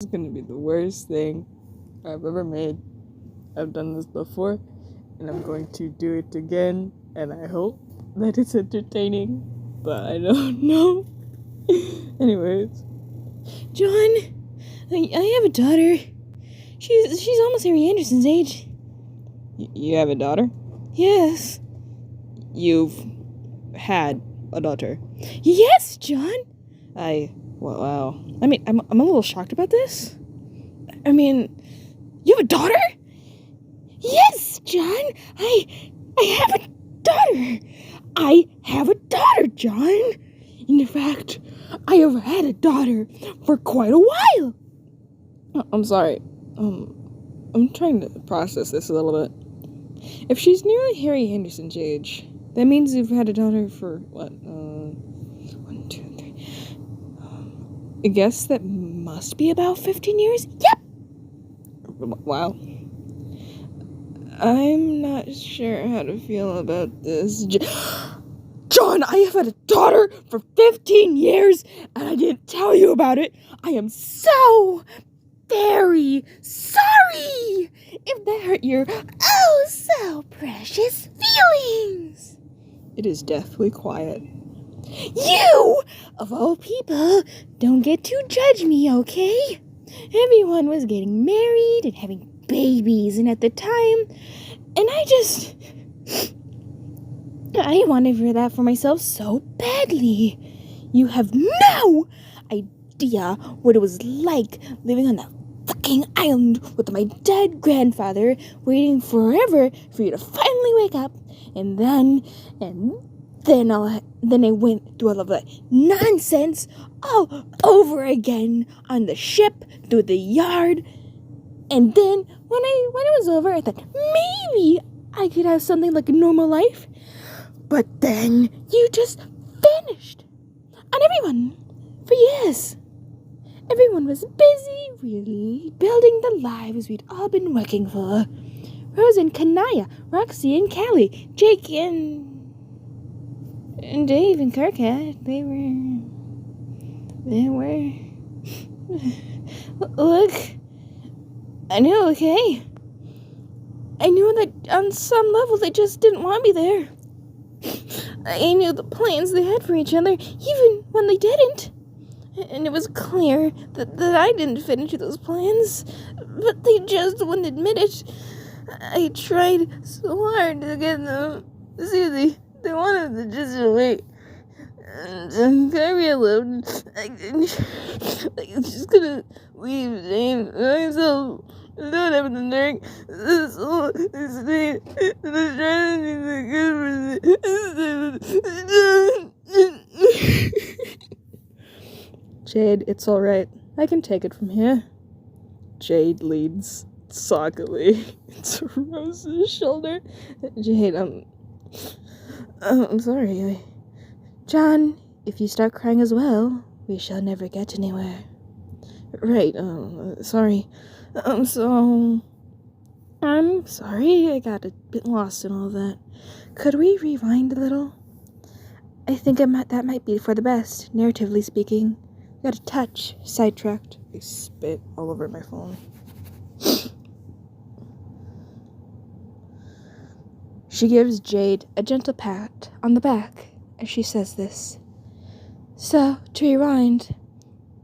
is gonna be the worst thing I've ever made. I've done this before, and I'm going to do it again, and I hope that it's entertaining, but I don't know. Anyways. John, I have a daughter. She's almost Harry Anderson's age. You have a daughter? Yes. You've had a daughter? Yes, John. Wow. I mean, I'm a little shocked about this. I mean, you have a daughter? Yes, John. I have a daughter. I have a daughter, John. In fact, I have had a daughter for quite a while. I'm sorry. I'm trying to process this a little bit. If she's nearly Harry Anderson's age, that means you've had a daughter for, what, 1, 2, 3. I guess that must be about 15 years? Yep! Wow. I'm not sure how to feel about this. John, I have had a daughter for 15 years, and I didn't tell you about it. I am so very sorry if that hurt your oh so precious feelings. It is deathly quiet. You, of all people, don't get to judge me, okay? Everyone was getting married and having babies, and at the time, and I wanted for that for myself so badly. You have no idea what it was like living on that fucking island with my dead grandfather, waiting forever for you to finally wake up, and then I went through all of that nonsense all over again on the ship, through the yard, and then when it was over, I thought maybe I could have something like a normal life, but then you just vanished on everyone for years. Everyone was busy rebuilding the lives we'd all been working for. Rose and Kanaya, Roxy and Callie, Jake and Dave and Kirkat, they were... Look, I knew, okay? I knew that on some level they just didn't want me there. I knew the plans they had for each other, even when they didn't. And it was clear that I didn't fit into those plans, but they just wouldn't admit it. I tried so hard to get them. See, they wanted to just wait. And Kyrie alone, I just couldn't leave James myself. I don't have the nerve. This whole state is trying to be good for Jade, it's alright. I can take it from here. Jade leads sockily to Rose's shoulder. Jade, I'm sorry. John, if you start crying as well, we shall never get anywhere. Right, sorry. I'm sorry I got a bit lost in all that. Could we rewind a little? I think that might be for the best, narratively speaking. Got a touch, sidetracked. I spit all over my phone. She gives Jade a gentle pat on the back as she says this. So, to rewind,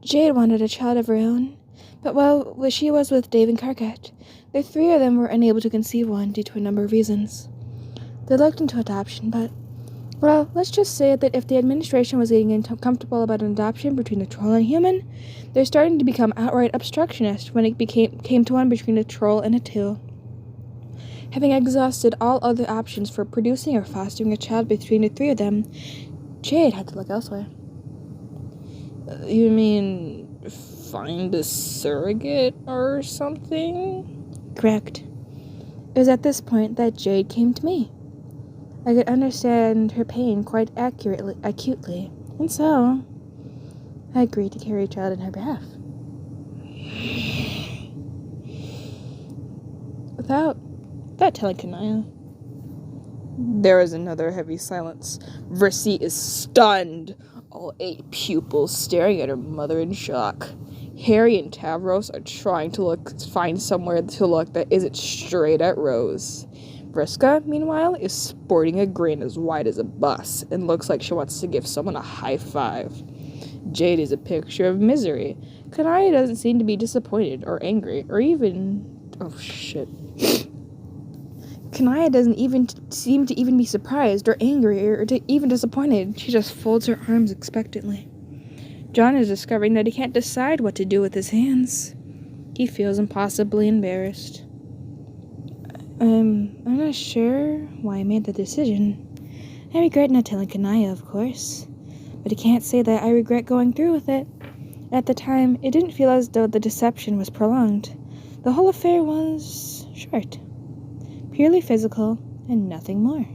Jade wanted a child of her own, but while she was with Dave and Karkat, the three of them were unable to conceive one due to a number of reasons. They looked into adoption, but, well, let's just say that if the administration was getting uncomfortable about an adoption between a troll and a human, they're starting to become outright obstructionist when it came to one between a troll and a two. Having exhausted all other options for producing or fostering a child between the three of them, Jade had to look elsewhere. You mean find a surrogate or something? Correct. It was at this point that Jade came to me. I could understand her pain quite acutely, and so I agreed to carry a child on her behalf. Without telling Kanaya. There is another heavy silence. Versi is stunned, all 8 pupils staring at her mother in shock. Harry and Tavros are trying to find somewhere to look that isn't straight at Rose. Vriska, meanwhile, is sporting a grin as wide as a bus and looks like she wants to give someone a high five. Jade is a picture of misery. Kanaya doesn't seem to be disappointed or angry or even... Oh, shit. Kanaya doesn't even seem to even be surprised or angry or even disappointed. She just folds her arms expectantly. John is discovering that he can't decide what to do with his hands. He feels impossibly embarrassed. I'm not sure why I made the decision. I regret not telling Kanaya, of course. But I can't say that I regret going through with it. At the time, it didn't feel as though the deception was prolonged. The whole affair was short. Purely physical and nothing more.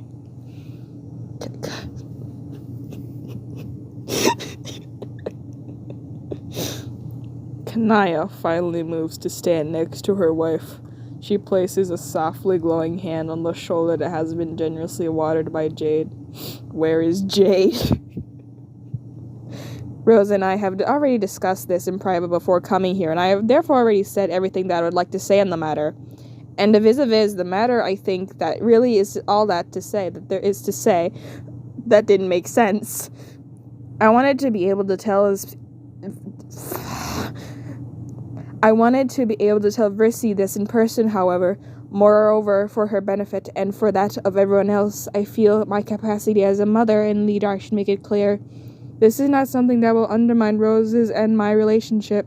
Kanaya finally moves to stand next to her wife. She places a softly glowing hand on the shoulder that has been generously watered by Jade. Where is Jade? Rose and I have already discussed this in private before coming here, and I have therefore already said everything that I would like to say on the matter. And vis-a-vis the matter, I think that really is all that to say, that there is to say, that didn't make sense. I wanted to be able to tell Vrissy this in person, however. Moreover, for her benefit and for that of everyone else, I feel my capacity as a mother and leader, I should make it clear. This is not something that will undermine Rose's and my relationship,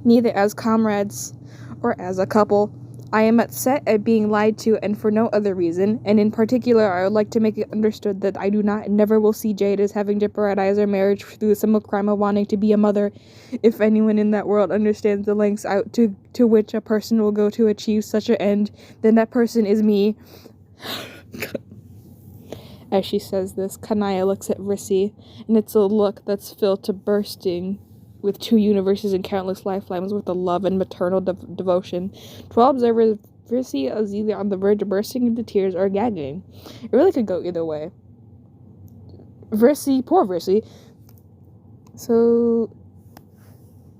neither as comrades or as a couple. I am upset at being lied to, and for no other reason, and in particular, I would like to make it understood that I do not and never will see Jade as having jeopardized our marriage through the simple crime of wanting to be a mother. If anyone in that world understands the lengths out to which a person will go to achieve such an end, then that person is me. As she says this, Kanaya looks at Vrissy, and it's a look that's filled to bursting with 2 universes and countless lifelines worth of love and maternal devotion. To all observers, Vrissy is either on the verge of bursting into tears or gagging. It really could go either way. Poor Vrissy. So,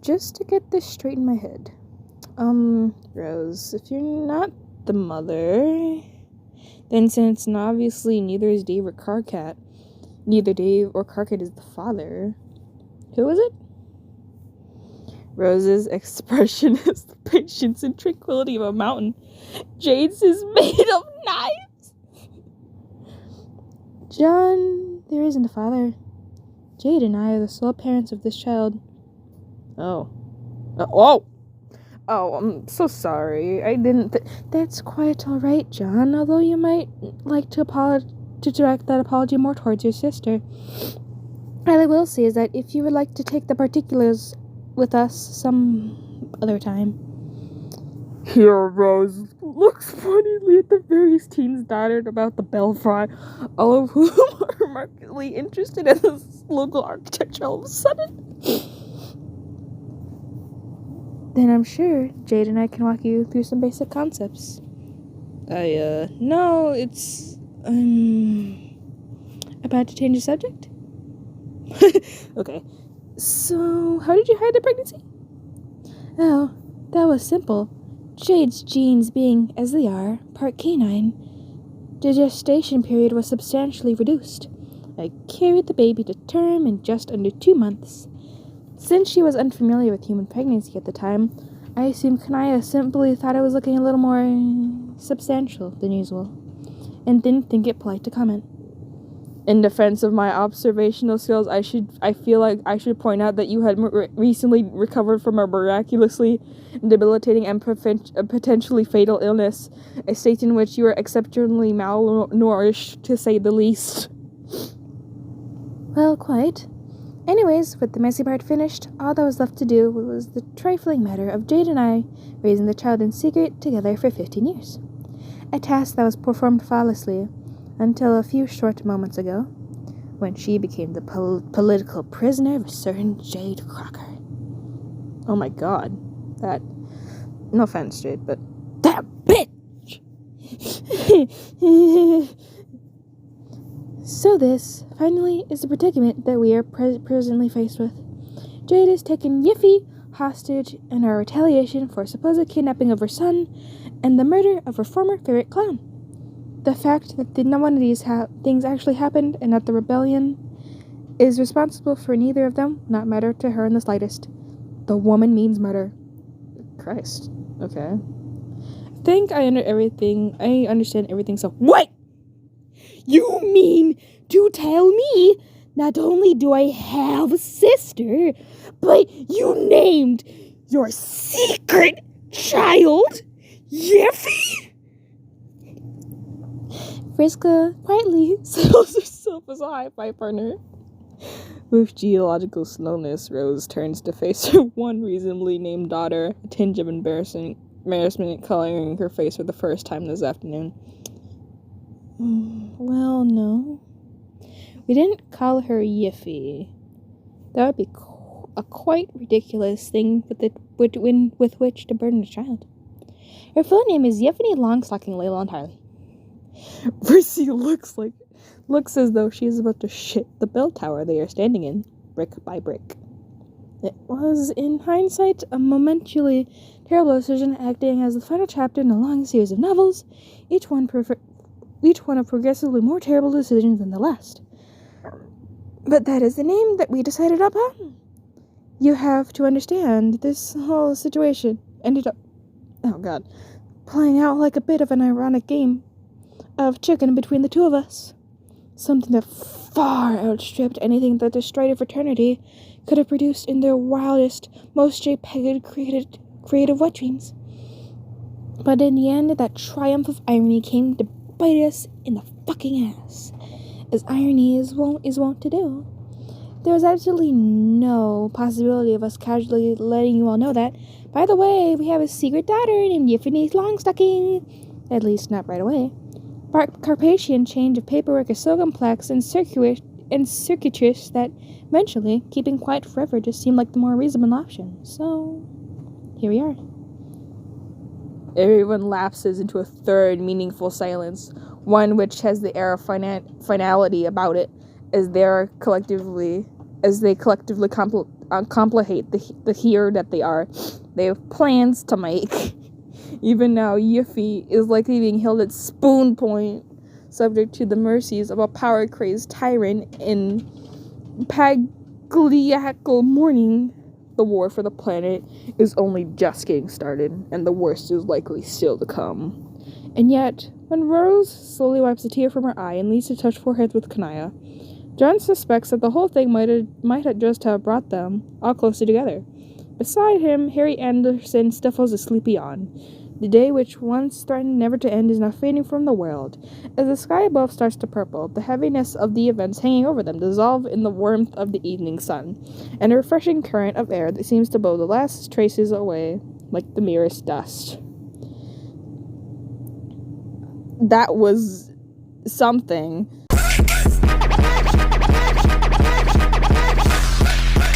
just to get this straight in my head. Rose, if you're not the mother, then since obviously neither is Dave or Karkat, neither Dave or Karkat is the father, who is it? Rose's expression is the patience and tranquility of a mountain. Jade's is made of knives. John, there isn't a father. Jade and I are the sole parents of this child. Oh, I'm so sorry. I didn't. That's quite all right, John. Although you might like to direct that apology more towards your sister. All I will say is that if you would like to take the particulars with us some other time. Here, Rose looks pointedly at the various teens dotted about the belfry, all of whom are remarkably interested in this local architecture all of a sudden. Then I'm sure Jade and I can walk you through some basic concepts. No, it's, about to change the subject? Okay. So, how did you hide the pregnancy? Oh, that was simple. Jade's genes being, as they are, part canine, the gestation period was substantially reduced. I carried the baby to term in just under 2 months. Since she was unfamiliar with human pregnancy at the time, I assumed Kanaya simply thought I was looking a little more substantial than usual, and didn't think it polite to comment. In defense of my observational skills, I feel like I should point out that you had recently recovered from a miraculously debilitating and potentially fatal illness, a state in which you were exceptionally malnourished, to say the least. Well, quite. Anyways, with the messy part finished, all that was left to do was the trifling matter of Jade and I raising the child in secret together for 15 years. A task that was performed flawlessly, until a few short moments ago, when she became the political prisoner of a certain Jade Crocker. Oh my god. That... No offense, Jade, but... That bitch! So this, finally, is the predicament that we are presently faced with. Jade has taken Yiffy, hostage in a retaliation for supposed kidnapping of her son and the murder of her former favorite clown. The fact that none one of these things actually happened and that the rebellion is responsible for neither of them will not matter to her in the slightest. The woman means murder. Christ. Okay. I think I understand everything, so... What? You mean to tell me not only do I have a sister, but you named your secret child Yeffy? Friska quietly settles herself as a high-five partner. With geological slowness, Rose turns to face her one reasonably named daughter, a tinge of embarrassment coloring her face for the first time this afternoon. Well, no. We didn't call her Yiffy. That would be a quite ridiculous thing with which to burden a child. Her full name is Yeffany Longstocking Layla entirely. Percy looks as though she is about to shit the bell tower they are standing in, brick by brick. It was, in hindsight, a momentally terrible decision, acting as the final chapter in a long series of novels, each one of progressively more terrible decisions than the last. But that is the name that we decided upon. You have to understand, this whole situation ended up, playing out like a bit of an ironic game of chicken between the two of us. Something that far outstripped anything that the Strider fraternity could have produced in their wildest, most JPEG creative wet dreams. But in the end, that triumph of irony came to bite us in the fucking ass, as irony is wont to do. There was absolutely no possibility of us casually letting you all know that, by the way, we have a secret daughter named Yiffany Longstocking. At least not right away. Carpathian change of paperwork is so complex and circuitous that eventually keeping quiet forever just seemed like the more reasonable option. So, here we are. Everyone lapses into a third meaningful silence, one which has the air of finality about it, as they collectively complicate the here that they are. They have plans to make. Even now, Yiffy is likely being held at spoon point, subject to the mercies of a power-crazed tyrant in pagliacal mourning. The war for the planet is only just getting started, and the worst is likely still to come. And yet, when Rose slowly wipes a tear from her eye and leads to touch foreheads with Kanaya, John suspects that the whole thing might have just have brought them all closer together. Beside him, Harry Anderson stifles a sleepy yawn. The day which once threatened never to end is now fading from the world. As the sky above starts to purple, the heaviness of the events hanging over them dissolve in the warmth of the evening sun, and a refreshing current of air that seems to blow the last traces away like the merest dust. That was something.